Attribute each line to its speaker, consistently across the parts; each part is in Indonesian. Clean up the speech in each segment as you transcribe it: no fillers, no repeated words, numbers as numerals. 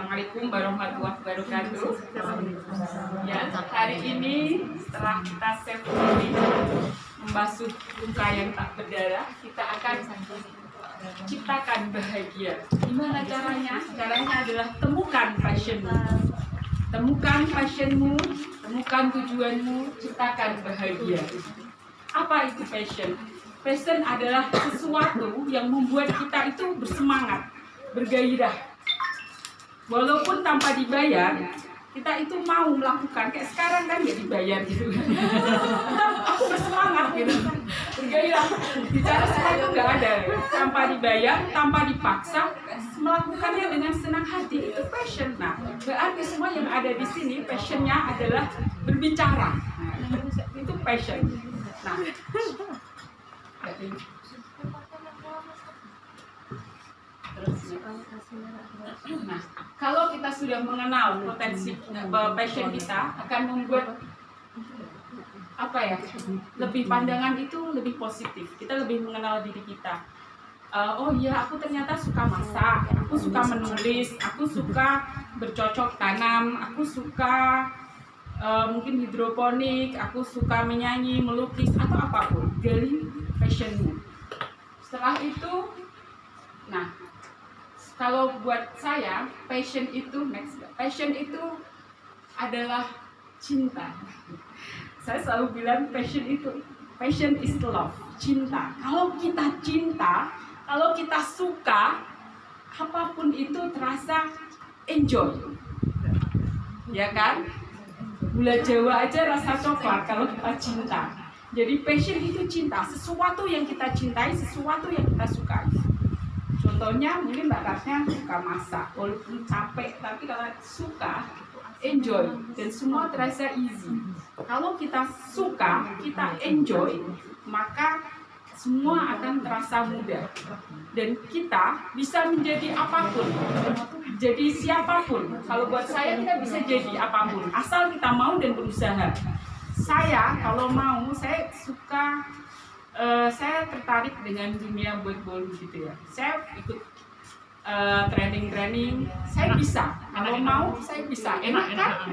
Speaker 1: Assalamualaikum warahmatullahi wabarakatuh. Ya, hari ini setelah kita safely membasuh luka yang tak berdarah, kita akan ciptakan bahagia. Gimana caranya? Caranya adalah temukan passionmu. Temukan passionmu, temukan tujuanmu, ciptakan bahagia. Apa itu passion? Passion adalah sesuatu yang membuat kita itu bersemangat, bergairah. Walaupun tanpa dibayar, kita itu mau melakukan. Kayak sekarang kan ya dibayar gitu. Aku bersemangat gitu, bergairah. Bicara sesuatu nggak ada, tanpa dibayar, tanpa dipaksa, melakukannya dengan senang hati. Itu passion. Nah, berarti semua yang ada di sini passionnya adalah berbicara. Itu passion. Nah, nah, kalau kita sudah mengenal potensi passion kita, akan membuat apa ya? Lebih pandangan itu lebih positif. Kita lebih mengenal diri kita. Oh iya, aku ternyata suka masak, aku suka menulis, aku suka bercocok tanam, aku suka mungkin hidroponik, aku suka menyanyi, melukis atau apapun dari passionmu. Setelah itu, nah, kalau buat saya passion itu adalah cinta. Saya selalu bilang passion is love, cinta. Kalau kita cinta, kalau kita suka, apapun itu terasa enjoy, ya kan? Gula Jawa aja rasa coklat kalau kita cinta. Jadi passion itu cinta, sesuatu yang kita cintai, sesuatu yang kita sukai. Contohnya mungkin Mbak Ratna suka masak, walaupun capek, tapi kalau suka, enjoy, dan semua terasa easy. Kalau kita suka, kita enjoy, maka semua akan terasa mudah. Dan kita bisa menjadi apapun, jadi siapapun. Kalau buat saya kita bisa jadi apapun, asal kita mau dan berusaha. Saya kalau mau, saya suka, saya tertarik dengan dunia buat bolu gitu ya. Saya ikut training, saya bisa. Kalau mau, saya bisa. Enak kan?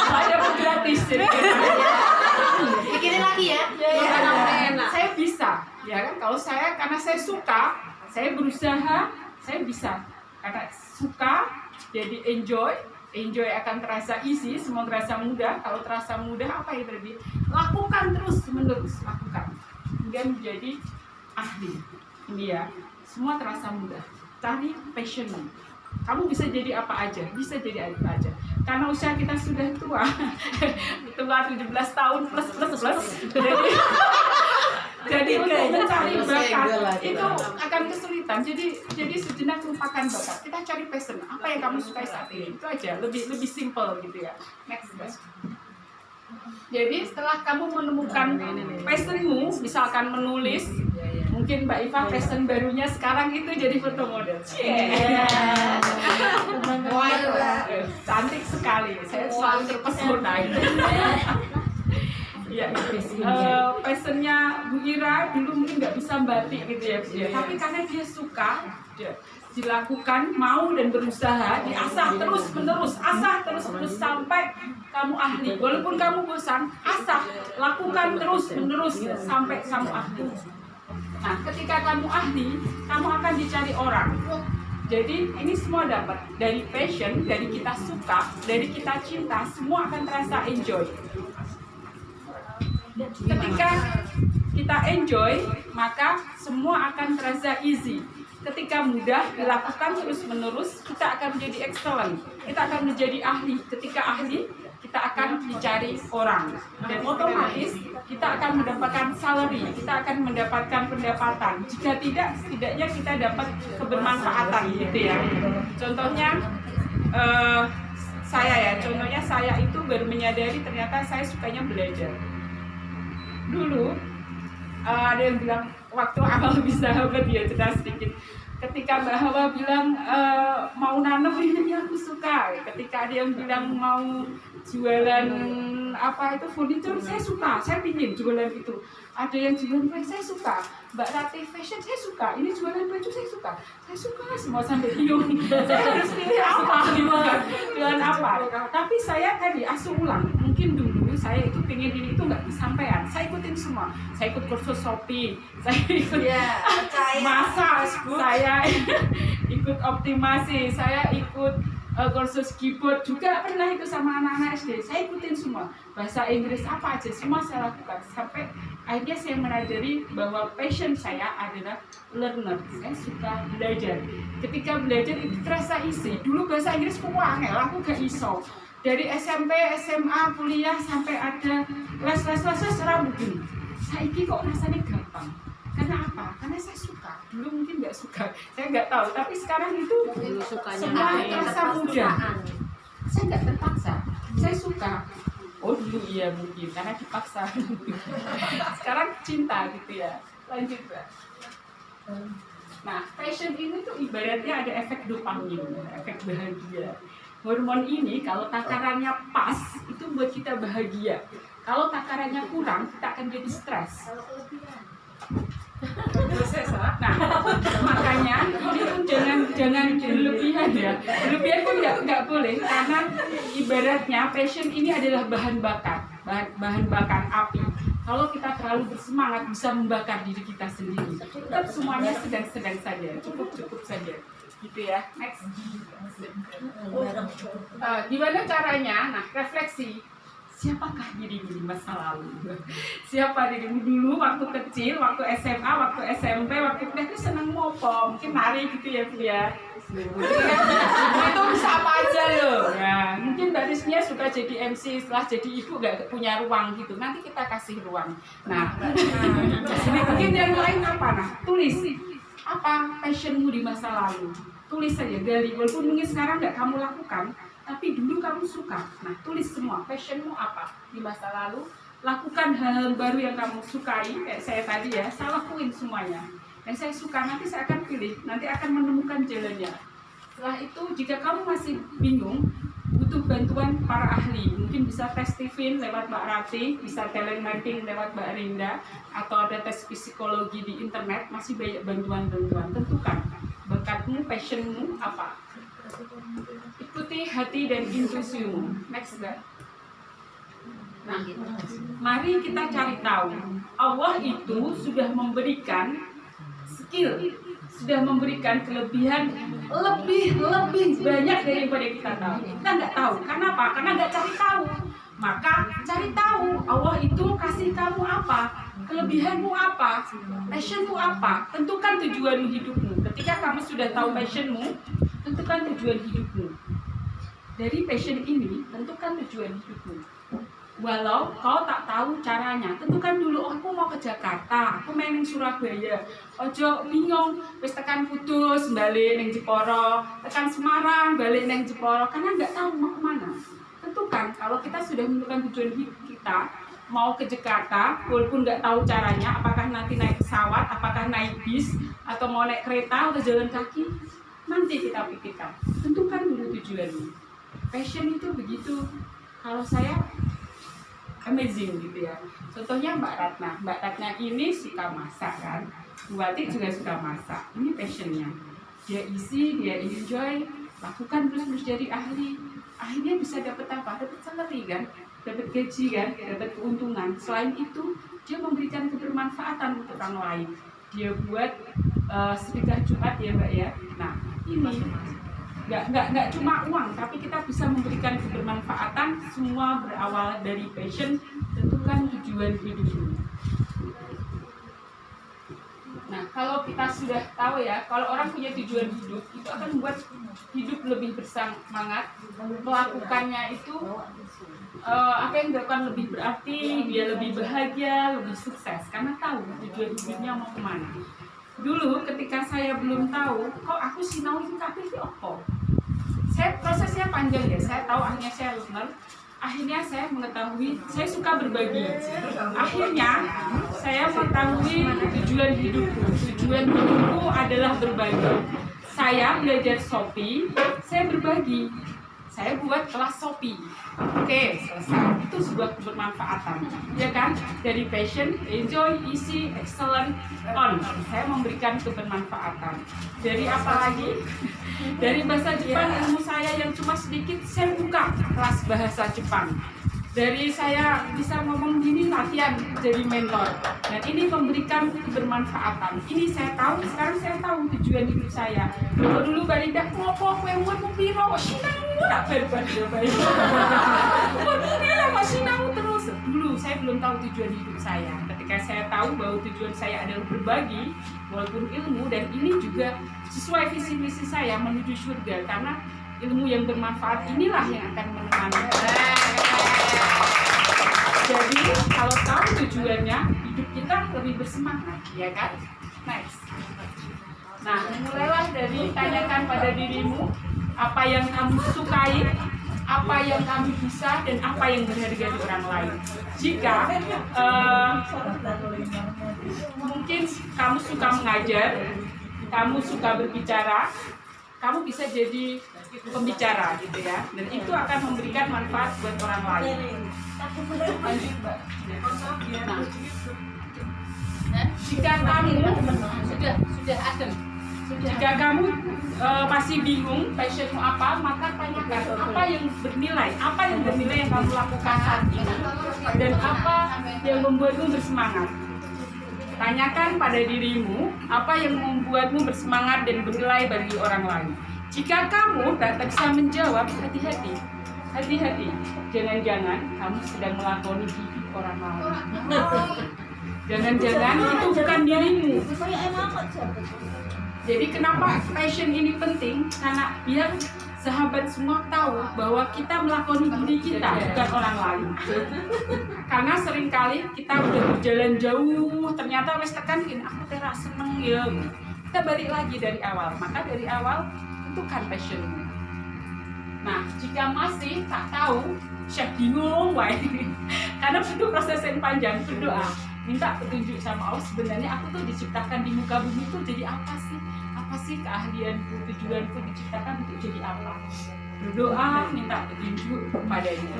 Speaker 1: Saya dapat gratis.
Speaker 2: Bikinin lagi ya.
Speaker 1: Saya bisa, ya kan? Kalau saya, karena saya suka, saya berusaha, saya bisa. Karena suka, jadi enjoy akan terasa easy, semua terasa mudah. Kalau terasa mudah, apa yang terjadi? Lakukan terus menerus, lakukan hingga menjadi ahli. Ini ya, semua terasa mudah. Cari passionmu. Kamu bisa jadi apa aja, bisa jadi apa aja. Karena usia kita sudah tua, tua 17 tahun plus. Jadi untuk mencari bakat itu akan kesulitan. Jadi sejenak lupakan bakat. Kita cari passion. Apa yang kamu sukai saat ini? Itu aja. Lebih simple gitu ya. Next. Jadi setelah kamu menemukan passionmu, misalkan menulis, mungkin Mbak Iva passion barunya sekarang itu jadi foto model. Cantik sekali. Saya selalu terpesona itu. Ya, passionnya Bu Ira dulu mungkin nggak bisa batik gitu ya, tapi karena dia suka, dilakukan, mau dan berusaha, diasah terus menerus sampai kamu ahli. Walaupun kamu bosan, asah, lakukan terus menerus sampai kamu ahli. Nah, ketika kamu ahli, kamu akan dicari orang. Jadi ini semua dapat dari passion, dari kita suka, dari kita cinta, semua akan terasa enjoy. Ketika kita enjoy, maka semua akan terasa easy. Ketika mudah dilakukan terus-menerus, kita akan menjadi excellent. Kita akan menjadi ahli. Ketika ahli, kita akan dicari orang. Dan otomatis kita akan mendapatkan salary, kita akan mendapatkan pendapatan. Jika tidak, setidaknya kita dapat kebermanfaatan gitu ya. Contohnya, saya itu baru menyadari ternyata saya sukanya belajar. Dulu ada yang bilang waktu awal bisa sahabat ya, cerita sedikit. Ketika Mbak Hawa bilang mau nanam, ini aku suka. Ketika ada yang bilang mau jualan apa itu furniture, saya suka, saya pingin jualan itu. Ada yang jualan kue, saya suka. Mbak Rati fashion, saya suka. Ini jualan baju, saya suka. Saya suka semua sampai bingung. Saya harus pilih apa, jualan apa. Tapi saya tadi asuh ulang. Mungkin dulu saya itu pingin ini itu nggak kesampaian. Saya ikutin semua. Saya ikut kursus Shopee, saya ikut masak, saya ikut optimasi, saya ikut kursus keyboard juga pernah itu sama anak-anak SD. Saya ikutin semua. Bahasa Inggris apa aja semua saya lakukan sampai akhirnya saya menyadari bahwa passion saya adalah learner. Saya suka belajar. Ketika belajar itu terasa isi. Dulu bahasa Inggris angel, aku gak iso. Dari SMP, SMA, kuliah sampai ada les rambut. Saiki kok rasanya gampang. Karena apa? Karena saya suka. Dulu mungkin nggak suka, saya nggak tahu. Tapi sekarang itu semua terasa mudah. Saya nggak terpaksa. Saya suka. Oh dulu iya mungkin karena dipaksa. Sekarang cinta gitu ya. Lanjut Mbak. Nah, passion ini tuh ibaratnya ada efek dopamin, efek bahagia. Hormon ini kalau takarannya pas itu buat kita bahagia. Kalau takarannya kurang kita akan jadi stres. Nah, makanya ini pun jangan berlebihan ya. Berlebihan pun nggak boleh karena ibaratnya passion ini adalah bahan bakar api. Kalau kita terlalu bersemangat bisa membakar diri kita sendiri. Tetap semuanya sedang-sedang saja, cukup saja. Gitu ya. Next. Gimana caranya? Nah, refleksi. Siapakah dirimu di masa lalu? Siapa dirimu dulu waktu kecil, waktu SMA, waktu SMP, waktu kuliah itu senang mopo, mungkin nari gitu ya Bu ya. Itu bisa apa aja loh. Ya, mungkin Mbak Riznia suka jadi MC, setelah jadi ibu nggak punya ruang gitu. Nanti kita kasih ruang. Nah, mungkin yang lain apa? Nah, tulis apa passionmu di masa lalu. Tulis saja dari walaupun mungkin sekarang nggak kamu lakukan. Tapi dulu kamu suka. Nah, tulis semua. Passionmu apa di masa lalu? Lakukan hal-hal baru yang kamu sukai. Kayak saya tadi ya, saya lakuin semuanya. Yang saya suka nanti saya akan pilih. Nanti akan menemukan jalannya. Setelah itu, jika kamu masih bingung, butuh bantuan para ahli. Mungkin bisa tes TV lewat Mbak Rati, bisa talent mapping lewat Mbak Rinda, atau ada tes psikologi di internet. Masih banyak bantuan-bantuan. Tentukan bakatmu, passionmu apa. Ikuti hati dan intuisimu. Next, Mbak. Nah, mari kita cari tahu. Allah itu sudah memberikan skill, sudah memberikan kelebihan lebih banyak daripada kita tahu. Kita nggak tahu. Karena apa? Karena nggak cari tahu. Maka cari tahu. Allah itu kasih kamu apa? Kelebihanmu apa? Passionmu apa? Tentukan tujuan hidupmu. Ketika kamu sudah tahu passionmu, tentukan tujuan hidupmu. Dari passion ini, tentukan tujuan hidupmu. Walau kau tak tahu caranya, tentukan dulu. Aku mau ke Jakarta, aku main di Surabaya. Ojo bingung, wis tekan Kudus, balik neng Jeporo, tekan Semarang, balik neng Jeporo, karena nggak tahu mau kemana. Tentukan, kalau kita sudah menentukan tujuan hidup kita, mau ke Jakarta, walaupun nggak tahu caranya, apakah nanti naik pesawat, apakah naik bis, atau mau naik kereta atau jalan kaki, nanti kita pikirkan. Tentukan dulu tujuannya. Passion itu begitu. Kalau saya amazing gitu ya. Contohnya Mbak Ratna ini suka masak kan. Bu Wati juga suka masak. Ini passionnya. Dia isi, dia enjoy, lakukan terus jadi ahli. Akhirnya bisa dapat apa? Dapat salary kan, dapat gaji kan, dapat keuntungan. Selain itu, dia memberikan kebermanfaatan untuk orang lain. Dia buat sedekah Jumat ya Mbak ya. Nah ini nggak cuma uang, tapi kita bisa memberikan kebermanfaatan. Semua berawal dari passion. Tentukan tujuan hidupmu. Nah, kalau kita sudah tahu ya, kalau orang punya tujuan hidup, itu akan membuat hidup lebih bersemangat. Melakukannya itu apa yang dilakukan lebih berarti, dia lebih bahagia, lebih sukses, karena tahu tujuan hidupnya mau kemana. Dulu ketika saya belum tahu, kok aku sinau itu kabeh apa? Saya prosesnya panjang ya, saya tahu akhirnya saya learner. Akhirnya saya mengetahui, saya suka berbagi. Akhirnya saya mengetahui tujuan hidupku. Tujuan hidupku adalah berbagi. Saya belajar Shopee, saya berbagi. saya buat kelas Shopee. Oke, selesai. Itu sebuah kebermanfaatan, ya kan? Dari passion, enjoy, easy, excellent, on. Saya memberikan kebermanfaatan. Dari apa lagi? Dari bahasa Jepang, ilmu saya yang cuma sedikit, saya buka kelas bahasa Jepang. Dari saya bisa ngomong gini, latihan jadi mentor. Dan ini memberikan kebermanfaatan. Ini saya tahu, sekarang saya tahu tujuan hidup saya. Kalau dulu balidak ngopo, kue muat mau piro, sinau, tak berbeda. Waduh, masih sinau terus. Dulu saya belum tahu tujuan hidup saya. Ketika saya tahu bahwa tujuan saya adalah berbagi, walaupun ilmu, dan ini juga sesuai visi misi saya menuju surga, karena ilmu yang bermanfaat inilah yang akan menemani. Jadi kalau tahu tujuannya, hidup kita lebih bersemangat, ya kan? Next. Nah, mulailah dari tanyakan pada dirimu apa yang kamu sukai, apa yang kamu bisa, dan apa yang berharga di orang lain. Jika mungkin kamu suka mengajar, kamu suka berbicara, kamu bisa jadi pembicara gitu ya, dan itu akan memberikan manfaat buat orang lain. Lanjut, Mbak. Nah, jika kamu sudah adem, jika kamu masih bingung passionmu apa, maka tanyakan apa yang bernilai yang kamu lakukan saat ini, dan apa yang membuatmu bersemangat. Tanyakan pada dirimu apa yang membuatmu bersemangat dan bernilai bagi orang lain. Jika kamu tak bisa menjawab, hati-hati, jangan-jangan kamu sedang melakoni hidup orang lain. Jangan-jangan itu bukan dirimu. Jadi kenapa passion ini penting? Karena biar sahabat semua tahu bahwa kita melakoni diri kita, bukan orang lain. Karena seringkali kita udah berjalan jauh, ternyata wes tekan aku terak seneng ya. Kita balik lagi dari awal. Maka dari awal tentukan passionmu. Nah, jika masih tak tahu, Syekh bingung, karena butuh proses yang panjang, berdoa, minta petunjuk sama Allah. Sebenarnya aku tuh diciptakan di muka bumi tuh jadi apa sih? Apa sih keahlianku, tujuanku diciptakan untuk jadi apa? Berdoa, minta petunjuk kepadanya.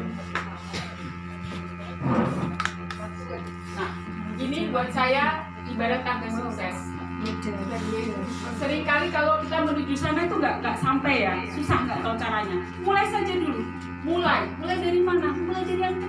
Speaker 1: Nah, ini buat saya ibarat tangga sukses. Seringkali kalau kita menuju sana itu nggak sampai ya, susah nggak tahu caranya. Mulai saja dulu. Mulai dari mana? Mulai dari yang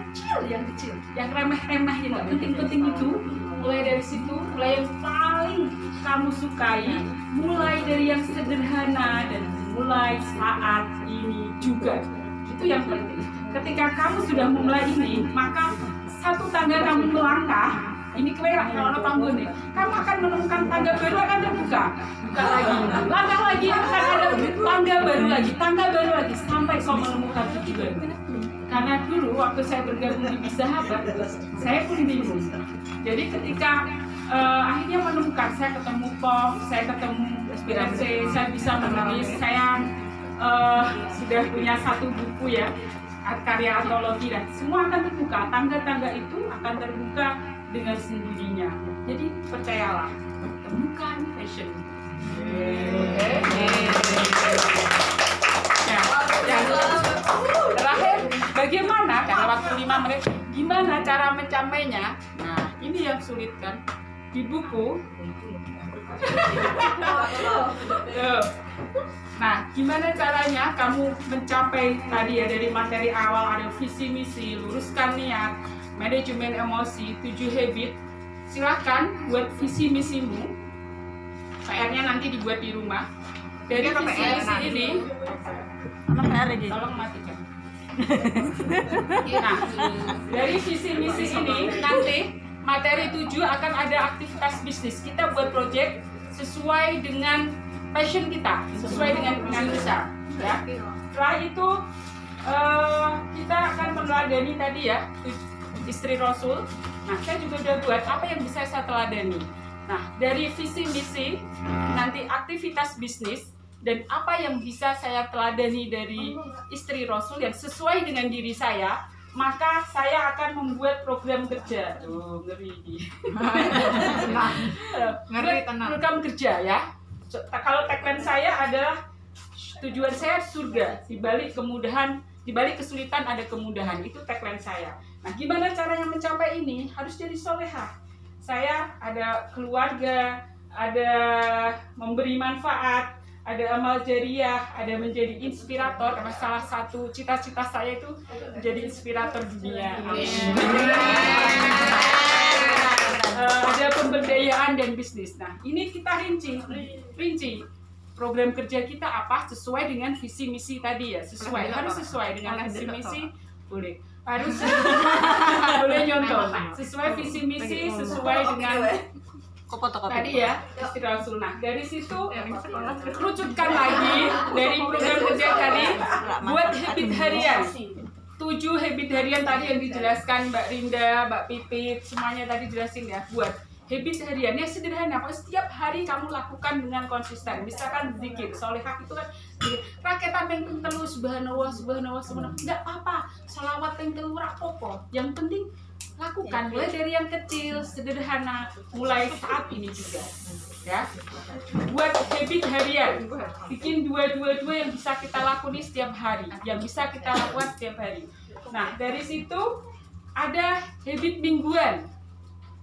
Speaker 1: kecil, yang remeh-remeh yang nggak penting-penting itu. Mulai dari situ, mulai yang paling kamu sukai, mulai dari yang sederhana, dan mulai saat ini juga. Itu yang penting. Ketika kamu sudah memulai ini, maka satu tangga kamu melangkah. Ini kelihatan kalau tangga nih, kamu akan menemukan tangga baru akan terbuka, buka lagi, langkah lagi akan ada tangga baru lagi, sampai kau menemukan tujuan. Karena dulu waktu saya bergabung di Bisahabat, saya pun bingung. Jadi ketika akhirnya menemukan, saya ketemu POM, saya ketemu SPRC, saya bisa menulis, saya sudah punya satu buku ya, karya antologi, dan semua akan terbuka. Tangga-tangga itu akan terbuka dengan sendirinya. Jadi percayalah, temukan passion. Terakhir, bagaimana? Karena waktu 5 menit, gimana cara mencapainya? Nah, ini yang sulit kan? Di buku. Nah, gimana caranya kamu mencapai tadi ya, dari materi awal ada visi misi, luruskan niat, manajemen emosi, 7 habit. Silahkan buat visi misimu. PR-nya nanti dibuat di rumah. Dari visi misi ini, tolong matikan. Nah, dari visi misi ini nanti materi 7 akan ada aktivitas bisnis. Kita buat project sesuai dengan passion kita, sesuai dengan kita. Ya. Setelah itu kita akan meneladani tadi ya, istri Rasul. Nah, saya juga udah buat apa yang bisa saya teladani. Nah, dari visi misi, nanti aktivitas bisnis, dan apa yang bisa saya teladani dari istri Rasul yang sesuai dengan diri saya, maka saya akan membuat program kerja. Oh, ngeri. Program kerja ya. Kalau tagline saya adalah tujuan saya surga, di balik kemudahan, di balik kesulitan ada kemudahan. Itu tagline saya. Nah, gimana caranya mencapai ini? Harus jadi solehah. Saya ada keluarga, ada memberi manfaat, ada amal jariah, ada menjadi inspirator, karena salah satu cita-cita saya itu menjadi inspirator dunia. Ada pemberdayaan dan bisnis. Nah, ini kita rinci program kerja kita apa sesuai dengan visi misi tadi ya, harus sesuai dengan visi misi, boleh nyontoh, sesuai visi misi, sesuai dengan tadi ya, Istiqlal Sunnah. Dari situ kerucutkan lagi dari program kerja tadi, buat habit harian. 7 habit harian tadi yang dijelaskan Mbak Rinda, Mbak Pipit, semuanya tadi jelasin ya. Buat habit hariannya sederhana, setiap hari kamu lakukan dengan konsisten. Misalkan zikir, solehah itu kan rakyat ping telu subhanallah, nggak apa-apa, sholawat ping telu rapopo. Yang penting lakukan, mulai dari yang kecil, sederhana, mulai saat ini juga. Ya, buat habit harian, bikin dua yang bisa kita lakukan setiap hari, yang bisa kita lakukan setiap hari. Nah, dari situ ada habit mingguan.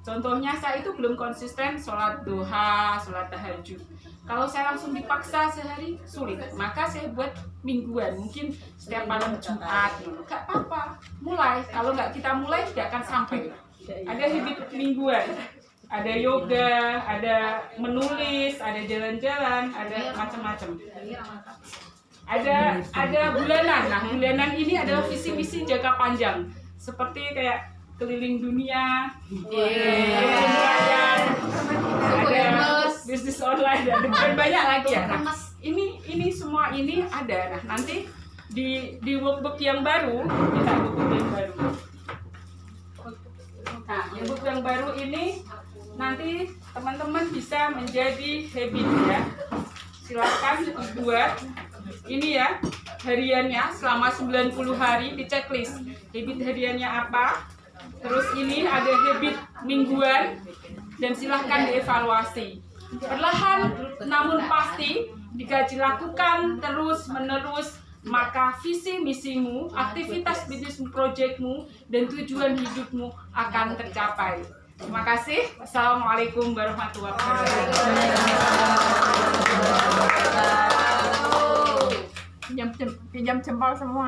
Speaker 1: Contohnya saya itu belum konsisten sholat duha, sholat tahajud. Kalau saya langsung dipaksa sehari sulit, maka saya buat mingguan, mungkin setiap malam Jumat. Gak apa-apa, mulai. Kalau nggak kita mulai tidak akan sampai. Ada habit mingguan. Ada yoga, ada menulis, ada jalan-jalan, ada macam-macam. Ada bulanan. Nah, bulanan ini adalah visi misi jangka panjang. Seperti kayak keliling dunia, ada bisnis online, dan banyak lagi ya. Nah, ini semua ini ada. Nah, nanti di workbook yang baru, kita workbook yang baru. Nah, workbook yang baru ini nanti teman-teman bisa menjadi habit ya. Silakan dibuat ini ya, hariannya selama 90 hari di checklist. Habit hariannya apa? Terus ini ada habit mingguan dan silahkan dievaluasi. Perlahan namun pasti jika dilakukan terus-menerus, maka visi misimu, aktivitas bisnis proyekmu, dan tujuan hidupmu akan tercapai. Terima kasih. Assalamualaikum warahmatullahi wabarakatuh.
Speaker 2: Pinjam jempol semua.